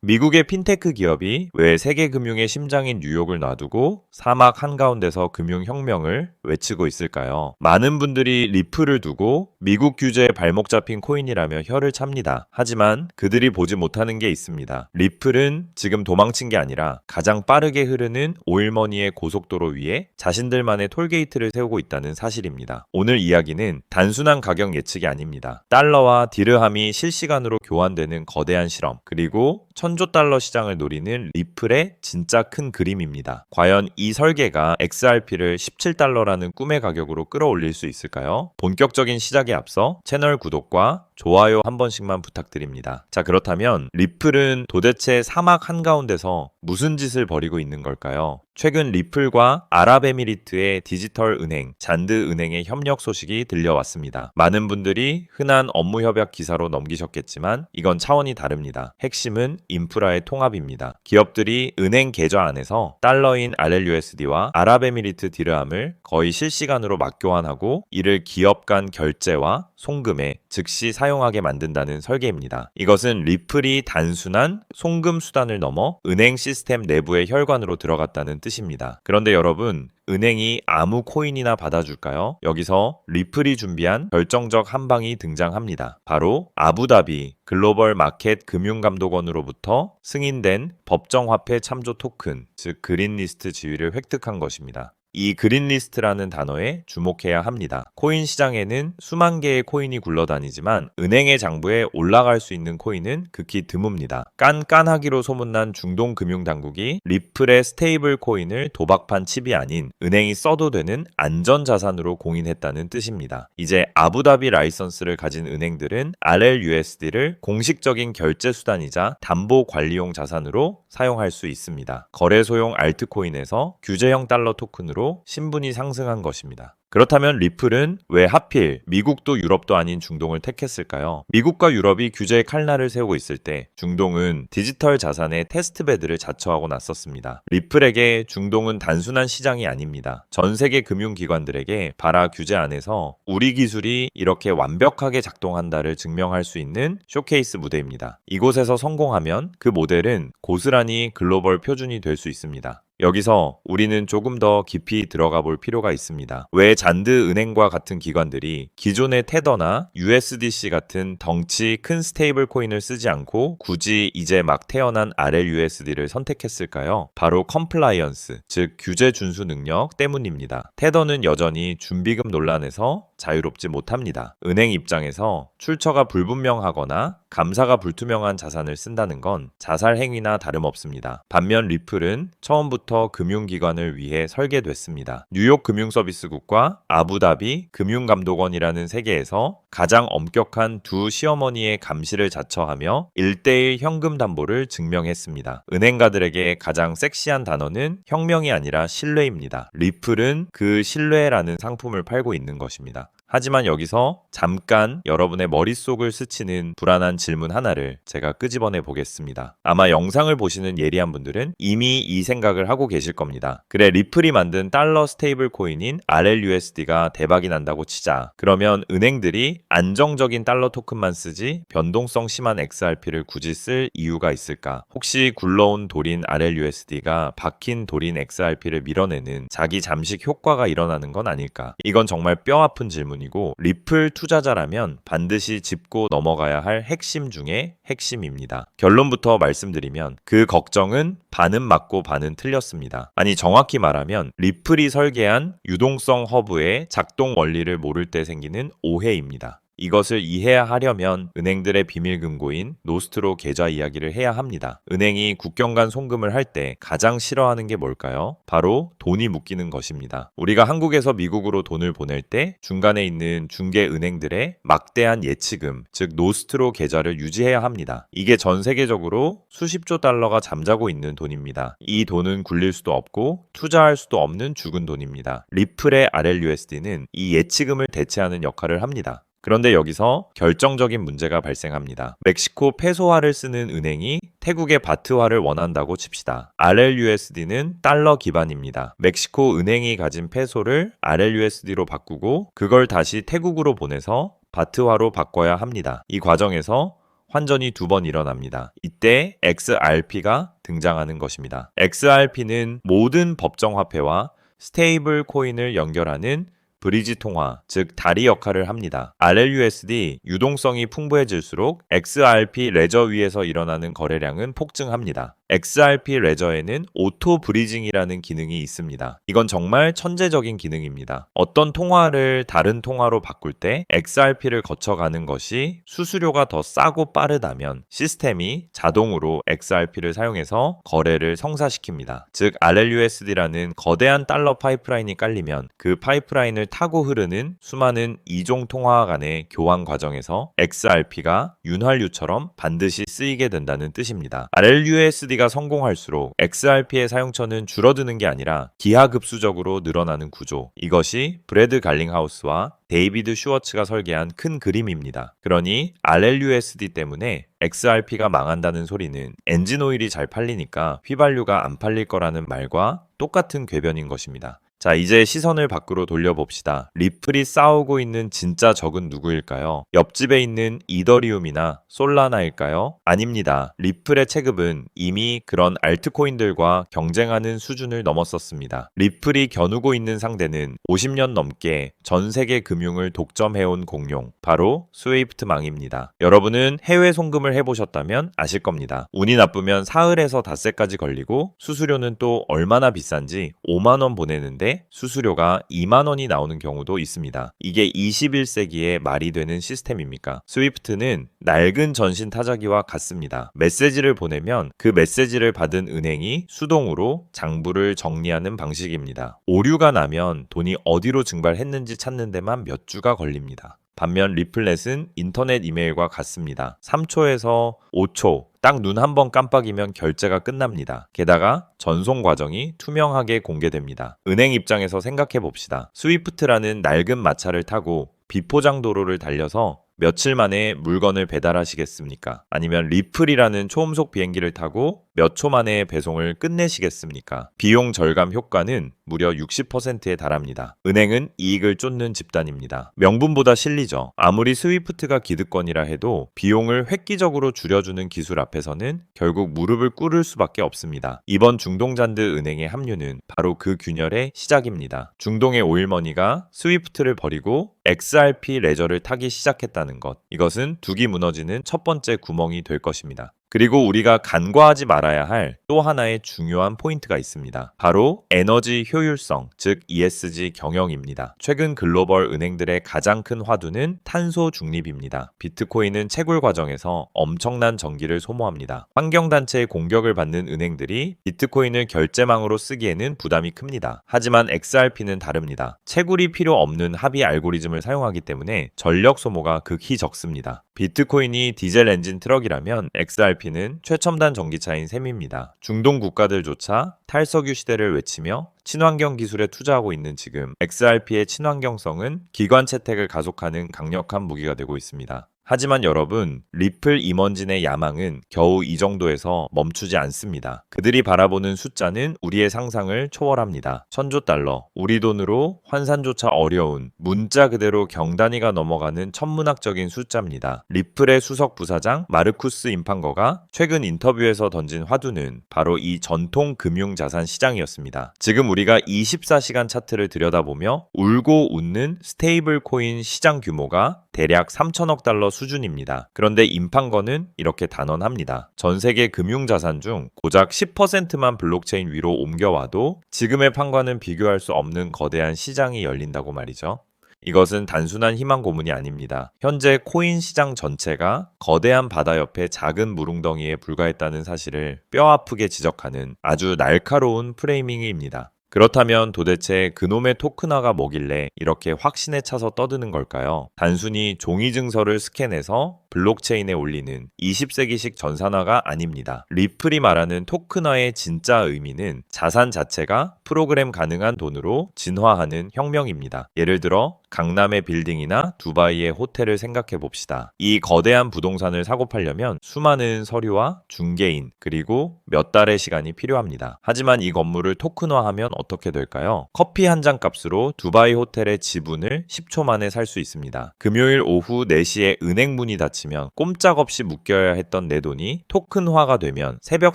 미국의 핀테크 기업이 왜 세계 금융의 심장인 뉴욕을 놔두고 사막 한가운데서 금융혁명을 외치고 있을까요? 많은 분들이 리플을 두고 미국 규제에 발목 잡힌 코인이라며 혀를 찹니다. 하지만 그들이 보지 못하는 게 있습니다. 리플은 지금 도망친 게 아니라 가장 빠르게 흐르는 오일머니의 고속도로 위에 자신들만의 톨게이트를 세우고 있다는 사실입니다. 오늘 이야기는 단순한 가격 예측이 아닙니다. 달러와 디르함이 실시간으로 교환되는 거대한 실험, 그리고 천조 달러 시장을 노리는 리플의 진짜 큰 그림입니다. 과연 이 설계가 XRP를 17달러라는 꿈의 가격으로 끌어올릴 수 있을까요? 본격적인 시작에 앞서 채널 구독과 좋아요 한 번씩만 부탁드립니다. 자, 그렇다면 리플은 도대체 사막 한가운데서 무슨 짓을 벌이고 있는 걸까요? 최근 리플과 아랍에미리트의 디지털 은행, 잔드 은행의 협력 소식이 들려왔습니다. 많은 분들이 흔한 업무 협약 기사로 넘기셨겠지만 이건 차원이 다릅니다. 핵심은 인프라의 통합입니다. 기업들이 은행 계좌 안에서 달러인 RLUSD와 아랍에미리트 디르함을 거의 실시간으로 맞교환하고 이를 기업 간 결제와 송금에 즉시 사용하게 만든다는 설계입니다. 이것은 리플이 단순한 송금 수단을 넘어 은행 시스템 내부의 혈관으로 들어갔다는 뜻입니다. 그런데 여러분, 은행이 아무 코인이나 받아줄까요? 여기서 리플이 준비한 결정적 한 방이 등장합니다. 바로 아부다비 글로벌 마켓 금융감독원으로부터 승인된 법정화폐 참조 토큰, 즉 그린리스트 지위를 획득한 것입니다. 이 그린리스트라는 단어에 주목해야 합니다. 코인 시장에는 수만 개의 코인이 굴러다니지만 은행의 장부에 올라갈 수 있는 코인은 극히 드뭅니다. 깐깐하기로 소문난 중동 금융당국이 리플의 스테이블 코인을 도박판 칩이 아닌 은행이 써도 되는 안전자산으로 공인했다는 뜻입니다. 이제 아부다비 라이선스를 가진 은행들은 RLUSD를 공식적인 결제 수단이자 담보 관리용 자산으로 사용할 수 있습니다. 거래소용 알트코인에서 규제형 달러 토큰으로 신분이 상승한 것입니다. 그렇다면 리플은 왜 하필 미국도 유럽도 아닌 중동을 택했을까요? 미국과 유럽이 규제의 칼날을 세우고 있을 때 중동은 디지털 자산의 테스트베드를 자처하고 나섰습니다. 리플에게 중동은 단순한 시장이 아닙니다. 전 세계 금융기관들에게 바라 규제 안에서 우리 기술이 이렇게 완벽하게 작동한다를 증명할 수 있는 쇼케이스 무대입니다. 이곳에서 성공하면 그 모델은 고스란히 글로벌 표준이 될 수 있습니다. 여기서 우리는 조금 더 깊이 들어가 볼 필요가 있습니다. 왜 잔드 은행과 같은 기관들이 기존의 테더나 USDC 같은 덩치 큰 스테이블 코인을 쓰지 않고 굳이 이제 막 태어난 RLUSD를 선택했을까요? 바로 컴플라이언스, 즉 규제 준수 능력 때문입니다. 테더는 여전히 준비금 논란에서 자유롭지 못합니다. 은행 입장에서 출처가 불분명하거나 감사가 불투명한 자산을 쓴다는 건 자살 행위나 다름없습니다. 반면 리플은 처음부터 금융기관을 위해 설계됐습니다. 뉴욕 금융서비스국과 아부다비 금융감독원이라는 세계에서 가장 엄격한 두 시어머니의 감시를 자처하며 1:1 현금 담보를 증명했습니다. 은행가들에게 가장 섹시한 단어는 혁명이 아니라 신뢰입니다. 리플은 그 신뢰라는 상품을 팔고 있는 것입니다. 하지만 여기서 잠깐 여러분의 머릿속을 스치는 불안한 질문 하나를 제가 끄집어내 보겠습니다. 아마 영상을 보시는 예리한 분들은 이미 이 생각을 하고 계실 겁니다. 그래, 리플이 만든 달러 스테이블 코인인 RLUSD가 대박이 난다고 치자. 그러면 은행들이 안정적인 달러 토큰만 쓰지 변동성 심한 XRP를 굳이 쓸 이유가 있을까? 혹시 굴러온 돌인 RLUSD가 박힌 돌인 XRP를 밀어내는 자기 잠식 효과가 일어나는 건 아닐까? 이건 정말 뼈아픈 질문 이고 리플 투자자라면 반드시 짚고 넘어가야 할 핵심 중에 핵심입니다. 결론부터 말씀드리면 그 걱정은 반은 맞고 반은 틀렸습니다. 아니, 정확히 말하면 리플이 설계한 유동성 허브의 작동 원리를 모를 때 생기는 오해입니다. 이것을 이해하려면 은행들의 비밀 금고인 노스트로 계좌 이야기를 해야 합니다. 은행이 국경 간 송금을 할 때 가장 싫어하는 게 뭘까요? 바로 돈이 묶이는 것입니다. 우리가 한국에서 미국으로 돈을 보낼 때 중간에 있는 중개 은행들의 막대한 예치금, 즉 노스트로 계좌를 유지해야 합니다. 이게 전 세계적으로 수십조 달러가 잠자고 있는 돈입니다. 이 돈은 굴릴 수도 없고 투자할 수도 없는 죽은 돈입니다. 리플의 RLUSD는 이 예치금을 대체하는 역할을 합니다. 그런데 여기서 결정적인 문제가 발생합니다. 멕시코 페소화를 쓰는 은행이 태국의 바트화를 원한다고 칩시다. RLUSD는 달러 기반입니다. 멕시코 은행이 가진 페소를 RLUSD로 바꾸고 그걸 다시 태국으로 보내서 바트화로 바꿔야 합니다. 이 과정에서 환전이 2번 일어납니다. 이때 XRP가 등장하는 것입니다. XRP는 모든 법정 화폐와 스테이블 코인을 연결하는 브리지 통화, 즉 다리 역할을 합니다. RLUSD 유동성이 풍부해질수록 XRP 레저 위에서 일어나는 거래량은 폭증합니다. XRP 레저에는 오토 브리징이라는 기능이 있습니다. 이건 정말 천재적인 기능입니다. 어떤 통화를 다른 통화로 바꿀 때 XRP를 거쳐가는 것이 수수료가 더 싸고 빠르다면 시스템이 자동으로 XRP를 사용해서 거래를 성사시킵니다. 즉 RLUSD라는 거대한 달러 파이프라인이 깔리면 그 파이프라인을 타고 흐르는 수많은 이종 통화 간의 교환 과정에서 XRP가 윤활유처럼 반드시 쓰이게 된다는 뜻입니다. RLUSD가 성공할수록 XRP의 사용처는 줄어드는 게 아니라 기하급수적으로 늘어나는 구조. 이것이 브래드 갈링하우스와 데이비드 슈워츠가 설계한 큰 그림입니다. 그러니 RLUSD 때문에 XRP가 망한다는 소리는 엔진 오일이 잘 팔리니까 휘발유가 안 팔릴 거라는 말과 똑같은 궤변인 것입니다. 자, 이제 시선을 밖으로 돌려봅시다. 리플이 싸우고 있는 진짜 적은 누구일까요? 옆집에 있는 이더리움이나 솔라나일까요? 아닙니다. 리플의 체급은 이미 그런 알트코인들과 경쟁하는 수준을 넘었었습니다. 리플이 겨누고 있는 상대는 50년 넘게 전 세계 금융을 독점해온 공룡, 바로 스위프트망입니다. 여러분은 해외 송금을 해보셨다면 아실 겁니다. 운이 나쁘면 사흘에서 닷새까지 걸리고 수수료는 또 얼마나 비싼지 5만 원 보내는데 수수료가 2만 원이 나오는 경우도 있습니다. 이게 21세기에 말이 되는 시스템입니까? 스위프트는 낡은 전신 타자기와 같습니다. 메시지를 보내면 그 메시지를 받은 은행이 수동으로 장부를 정리하는 방식입니다. 오류가 나면 돈이 어디로 증발했는지 찾는 데만 몇 주가 걸립니다. 반면 리플넷은 인터넷 이메일과 같습니다. 3초에서 5초, 딱 눈 한 번 깜빡이면 결제가 끝납니다. 게다가 전송 과정이 투명하게 공개됩니다. 은행 입장에서 생각해 봅시다. 스위프트라는 낡은 마차를 타고 비포장 도로를 달려서 며칠 만에 물건을 배달하시겠습니까? 아니면 리플이라는 초음속 비행기를 타고 몇 초 만에 배송을 끝내시겠습니까? 비용 절감 효과는 무려 60%에 달합니다. 은행은 이익을 쫓는 집단입니다. 명분보다 실리죠. 아무리 스위프트가 기득권이라 해도 비용을 획기적으로 줄여주는 기술 앞에서는 결국 무릎을 꿇을 수밖에 없습니다. 이번 중동잔드 은행의 합류는 바로 그 균열의 시작입니다. 중동의 오일머니가 스위프트를 버리고 XRP 레저를 타기 시작했다는 것. 이것은 둑이 무너지는 첫 번째 구멍이 될 것입니다. 그리고 우리가 간과하지 말아야 할 또 하나의 중요한 포인트가 있습니다. 바로 에너지 효율성, 즉 ESG 경영입니다. 최근 글로벌 은행들의 가장 큰 화두는 탄소 중립입니다. 비트코인은 채굴 과정에서 엄청난 전기를 소모합니다. 환경단체의 공격을 받는 은행들이 비트코인을 결제망으로 쓰기에는 부담이 큽니다. 하지만 XRP는 다릅니다. 채굴이 필요 없는 합의 알고리즘을 사용하기 때문에 전력 소모가 극히 적습니다. 비트코인이 디젤 엔진 트럭이라면 XRP는 최첨단 전기차인 셈입니다. 중동 국가들조차 탈석유 시대를 외치며 친환경 기술에 투자하고 있는 지금 XRP의 친환경성은 기관 채택을 가속하는 강력한 무기가 되고 있습니다. 하지만 여러분, 리플 임원진의 야망은 겨우 이 정도에서 멈추지 않습니다. 그들이 바라보는 숫자는 우리의 상상을 초월합니다. 1000조 달러, 우리 돈으로 환산조차 어려운 문자 그대로 경단위가 넘어가는 천문학적인 숫자입니다. 리플의 수석 부사장 마르쿠스 임판거가 최근 인터뷰에서 던진 화두는 바로 이 전통 금융자산 시장이었습니다. 지금 우리가 24시간 차트를 들여다보며 울고 웃는 스테이블 코인 시장 규모가 대략 3천억 달러 수준입니다. 그런데 임판거는 이렇게 단언합니다. 전 세계 금융자산 중 고작 10%만 블록체인 위로 옮겨와도 지금의 판과는 비교할 수 없는 거대한 시장이 열린다고 말이죠. 이것은 단순한 희망 고문이 아닙니다. 현재 코인 시장 전체가 거대한 바다 옆에 작은 무릉덩이에 불과했다는 사실을 뼈아프게 지적하는 아주 날카로운 프레이밍입니다. 그렇다면 도대체 그놈의 토큰화가 뭐길래 이렇게 확신에 차서 떠드는 걸까요? 단순히 종이 증서를 스캔해서 블록체인에 올리는 20세기식 전산화가 아닙니다. 리플이 말하는 토큰화의 진짜 의미는 자산 자체가 프로그램 가능한 돈으로 진화하는 혁명입니다. 예를 들어 강남의 빌딩이나 두바이의 호텔을 생각해 봅시다. 이 거대한 부동산을 사고 팔려면 수많은 서류와 중개인 그리고 몇 달의 시간이 필요합니다. 하지만 이 건물을 토큰화하면 어떻게 될까요? 커피 한 잔 값으로 두바이 호텔의 지분을 10초 만에 살 수 있습니다. 금요일 오후 4시에 은행 문이 닫히면 꼼짝없이 묶여야 했던 내 돈이 토큰화가 되면 새벽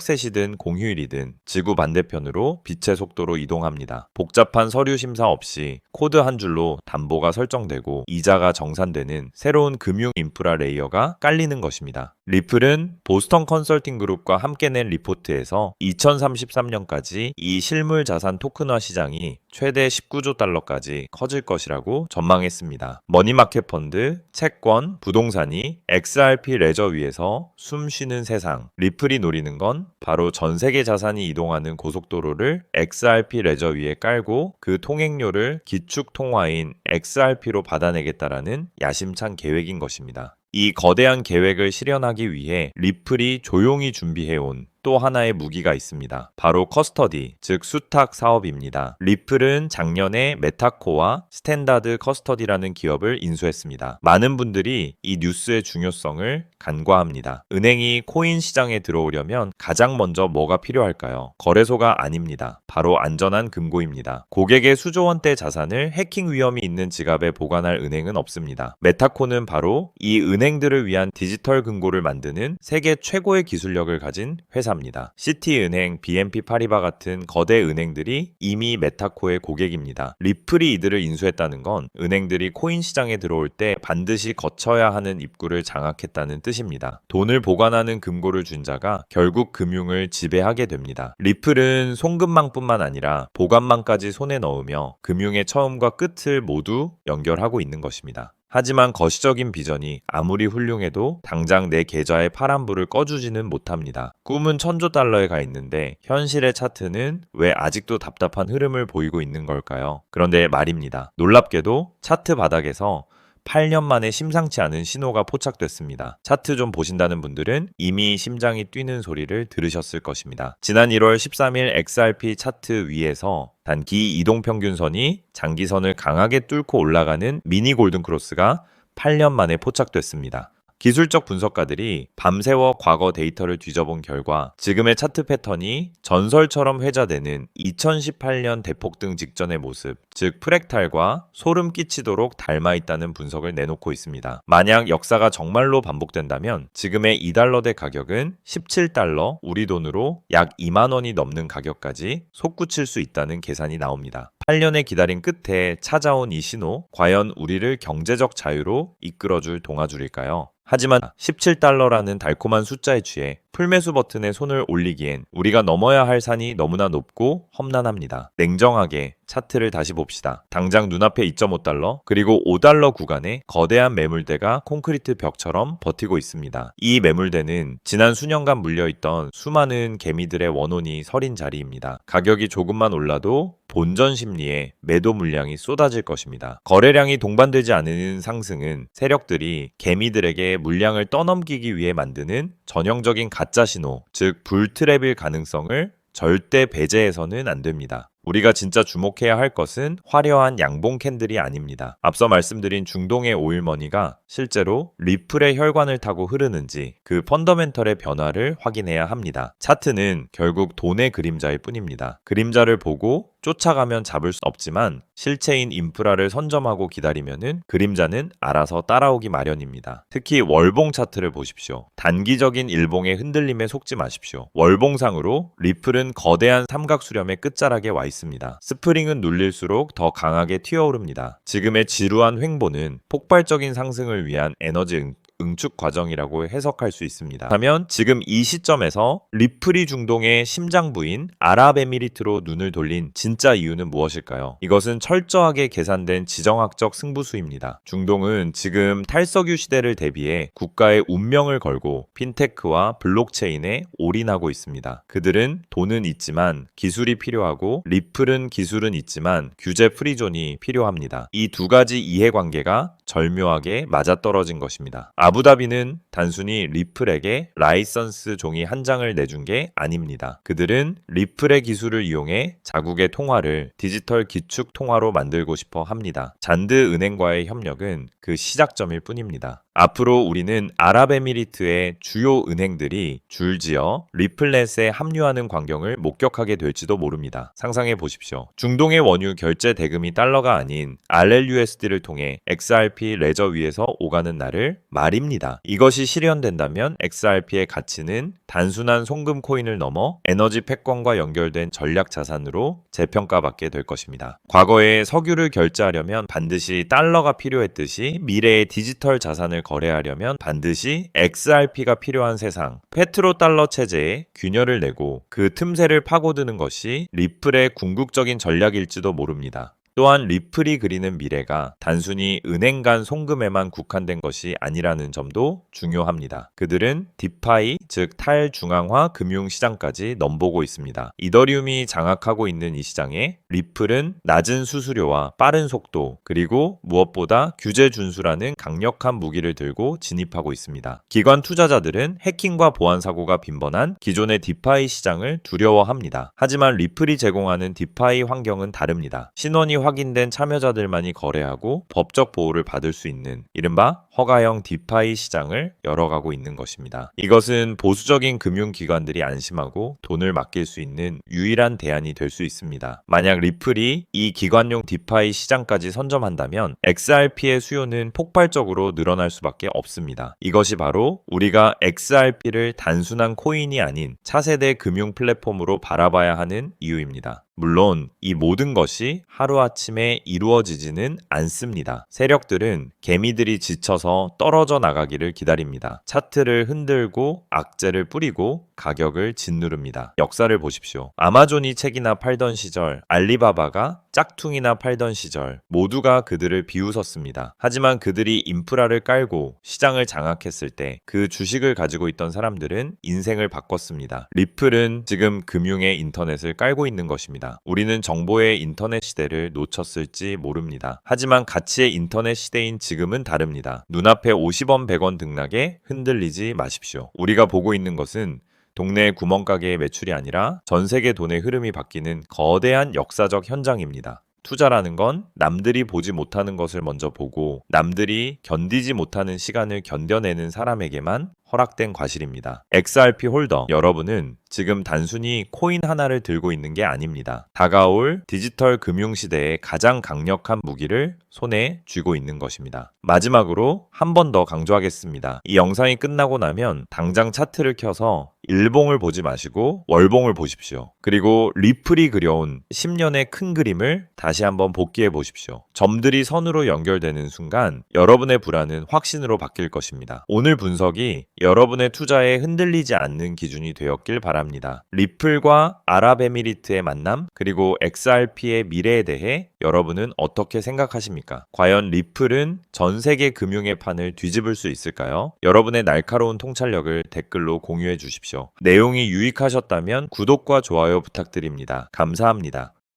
3시든 공휴일이든 지구 반대편으로 빛의 속도로 이동합니다. 복잡한 서류 심사 없이 코드 한 줄로 담보가 설정되고 이자가 정산되는 새로운 금융 인프라 레이어가 깔리는 것입니다. 리플은 보스턴 컨설팅 그룹과 함께 낸 리포트에서 2033년까지 이 실물 자산 토큰화 시장이 최대 19조 달러까지 커질 것이라고 전망했습니다. 머니마켓 펀드, 채권, 부동산이 XRP 레저 위에서 숨 쉬는 세상. 리플이 노리는 건 바로 전 세계 자산이 이동하는 고속도로를 XRP 레저 위에 깔고 그 통행료를 기축 통화인 XRP로 받아내겠다라는 야심찬 계획인 것입니다. 이 거대한 계획을 실현하기 위해 리플이 조용히 준비해온 또 하나의 무기가 있습니다. 바로 커스터디, 즉 수탁 사업입니다. 리플은 작년에 메타코와 스탠다드 커스터디라는 기업을 인수했습니다. 많은 분들이 이 뉴스의 중요성을 간과합니다. 은행이 코인 시장에 들어오려면 가장 먼저 뭐가 필요할까요? 거래소가 아닙니다. 바로 안전한 금고입니다. 고객의 수조 원대 자산을 해킹 위험이 있는 지갑에 보관할 은행은 없습니다. 메타코는 바로 이 은행들을 위한 디지털 금고를 만드는 세계 최고의 기술력을 가진 회사입니다. 시티은행, BNP 파리바 같은 거대 은행들이 이미 메타코의 고객입니다. 리플이 이들을 인수했다는 건 은행들이 코인 시장에 들어올 때 반드시 거쳐야 하는 입구를 장악했다는 뜻입니다. 돈을 보관하는 금고를 준 자가 결국 금융을 지배하게 됩니다. 리플은 송금망뿐만 아니라 보관망까지 손에 넣으며 금융의 처음과 끝을 모두 연결하고 있는 것입니다. 하지만 거시적인 비전이 아무리 훌륭해도 당장 내 계좌의 파란불을 꺼주지는 못합니다. 꿈은 1000조 달러에 가 있는데 현실의 차트는 왜 아직도 답답한 흐름을 보이고 있는 걸까요? 그런데 말입니다. 놀랍게도 차트 바닥에서 8년 만에 심상치 않은 신호가 포착됐습니다. 차트 좀 보신다는 분들은 이미 심장이 뛰는 소리를 들으셨을 것입니다. 지난 1월 13일 XRP 차트 위에서 단기 이동평균선이 장기선을 강하게 뚫고 올라가는 미니 골든 크로스가 8년 만에 포착됐습니다. 기술적 분석가들이 밤새워 과거 데이터를 뒤져본 결과 지금의 차트 패턴이 전설처럼 회자되는 2018년 대폭등 직전의 모습, 즉 프랙탈과 소름 끼치도록 닮아 있다는 분석을 내놓고 있습니다. 만약 역사가 정말로 반복된다면 지금의 2달러대 가격은 17달러, 우리 돈으로 약 2만 원이 넘는 가격까지 솟구칠 수 있다는 계산이 나옵니다. 8년의 기다림 끝에 찾아온 이 신호, 과연 우리를 경제적 자유로 이끌어줄 동아줄일까요? 하지만 17달러라는 달콤한 숫자에 취해 풀매수 버튼에 손을 올리기엔 우리가 넘어야 할 산이 너무나 높고 험난합니다. 냉정하게 차트를 다시 봅시다. 당장 눈앞에 2.5달러 그리고 5달러 구간에 거대한 매물대가 콘크리트 벽처럼 버티고 있습니다. 이 매물대는 지난 수년간 물려있던 수많은 개미들의 원혼이 서린 자리입니다. 가격이 조금만 올라도 본전 심리에 매도 물량이 쏟아질 것입니다. 거래량이 동반되지 않는 상승은 세력들이 개미들에게 물량을 떠넘기기 위해 만드는 전형적인 가짜 신호, 즉 불트랩일 가능성을 절대 배제해서는 안 됩니다. 우리가 진짜 주목해야 할 것은 화려한 양봉 캔들이 아닙니다. 앞서 말씀드린 중동의 오일머니가 실제로 리플의 혈관을 타고 흐르는지 그 펀더멘털의 변화를 확인해야 합니다. 차트는 결국 돈의 그림자일 뿐입니다. 그림자를 보고 쫓아가면 잡을 수 없지만 실체인 인프라를 선점하고 기다리면은 그림자는 알아서 따라오기 마련입니다. 특히 월봉 차트를 보십시오. 단기적인 일봉의 흔들림에 속지 마십시오. 월봉상으로 리플은 거대한 삼각 수렴의 끝자락에 와 있습니다. 스프링은 눌릴수록 더 강하게 튀어오릅니다. 지금의 지루한 횡보는 폭발적인 상승을 위한 에너지 응축 과정이라고 해석할 수 있습니다. 그렇다면 지금 이 시점에서 리플이 중동의 심장부인 아랍에미리트로 눈을 돌린 진짜 이유는 무엇일까요? 이것은 철저하게 계산된 지정학적 승부수입니다. 중동은 지금 탈석유 시대를 대비해 국가의 운명을 걸고 핀테크와 블록체인에 올인하고 있습니다. 그들은 돈은 있지만 기술이 필요하고 리플은 기술은 있지만 규제 프리존이 필요합니다. 이 두 가지 이해관계가 절묘하게 맞아떨어진 것입니다. 아부다비는 단순히 리플에게 라이선스 종이 한 장을 내준 게 아닙니다. 그들은 리플의 기술을 이용해 자국의 통화를 디지털 기축 통화로 만들고 싶어 합니다. 잔드 은행과의 협력은 그 시작점일 뿐입니다. 앞으로 우리는 아랍에미리트의 주요 은행들이 줄지어 리플넷에 합류하는 광경을 목격하게 될지도 모릅니다. 상상해 보십시오. 중동의 원유 결제 대금이 달러가 아닌 RLUSD를 통해 XRP 레저 위에서 오가는 날을 말입니다. 이것이 실현된다면 XRP의 가치는 단순한 송금 코인을 넘어 에너지 패권과 연결된 전략 자산으로 재평가받게 될 것입니다. 과거에 석유를 결제하려면 반드시 달러가 필요했듯이 미래의 디지털 자산을 거래하려면 반드시 XRP가 필요한 세상, 페트로달러 체제에 균열을 내고 그 틈새를 파고드는 것이 리플의 궁극적인 전략일지도 모릅니다. 또한 리플이 그리는 미래가 단순히 은행 간 송금에만 국한된 것이 아니라는 점도 중요합니다. 그들은 디파이, 즉 탈중앙화 금융시장까지 넘보고 있습니다. 이더리움이 장악하고 있는 이 시장에 리플은 낮은 수수료와 빠른 속도, 그리고 무엇보다 규제 준수라는 강력한 무기를 들고 진입하고 있습니다. 기관 투자자들은 해킹과 보안 사고가 빈번한 기존의 디파이 시장을 두려워합니다. 하지만 리플이 제공하는 디파이 환경은 다릅니다. 신원이 확인된 참여자들만이 거래하고 법적 보호를 받을 수 있는 이른바 허가형 디파이 시장을 열어가고 있는 것입니다. 이것은 보수적인 금융기관들이 안심하고 돈을 맡길 수 있는 유일한 대안이 될 수 있습니다. 만약 리플이 이 기관용 디파이 시장까지 선점한다면 XRP의 수요는 폭발적으로 늘어날 수밖에 없습니다. 이것이 바로 우리가 XRP를 단순한 코인이 아닌 차세대 금융 플랫폼으로 바라봐야 하는 이유입니다. 물론 이 모든 것이 하루아침에 이루어지지는 않습니다. 세력들은 개미들이 지쳐서 떨어져 나가기를 기다립니다. 차트를 흔들고 악재를 뿌리고 가격을 짓누릅니다. 역사를 보십시오. 아마존이 책이나 팔던 시절, 알리바바가 짝퉁이나 팔던 시절 모두가 그들을 비웃었습니다. 하지만 그들이 인프라를 깔고 시장을 장악했을 때 그 주식을 가지고 있던 사람들은 인생을 바꿨습니다. 리플은 지금 금융의 인터넷을 깔고 있는 것입니다. 우리는 정보의 인터넷 시대를 놓쳤을지 모릅니다. 하지만 가치의 인터넷 시대인 지금은 다릅니다. 눈앞에 50원, 100원 등락에 흔들리지 마십시오. 우리가 보고 있는 것은 동네 구멍가게의 매출이 아니라 전 세계 돈의 흐름이 바뀌는 거대한 역사적 현장입니다. 투자라는 건 남들이 보지 못하는 것을 먼저 보고 남들이 견디지 못하는 시간을 견뎌내는 사람에게만 허락된 과실입니다. XRP 홀더 여러분은 지금 단순히 코인 하나를 들고 있는 게 아닙니다. 다가올 디지털 금융 시대의 가장 강력한 무기를 손에 쥐고 있는 것입니다. 마지막으로 한 번 더 강조하겠습니다. 이 영상이 끝나고 나면 당장 차트를 켜서 일봉을 보지 마시고 월봉을 보십시오. 그리고 리플이 그려온 10년의 큰 그림을 다시 한번 복기해 보십시오. 점들이 선으로 연결되는 순간 여러분의 불안은 확신으로 바뀔 것입니다. 오늘 분석이 여러분의 투자에 흔들리지 않는 기준이 되었길 바랍니다. 리플과 아랍에미리트의 만남 그리고 XRP의 미래에 대해 여러분은 어떻게 생각하십니까? 과연 리플은 전 세계 금융의 판을 뒤집을 수 있을까요? 여러분의 날카로운 통찰력을 댓글로 공유해 주십시오. 내용이 유익하셨다면 구독과 좋아요 부탁드립니다. 감사합니다.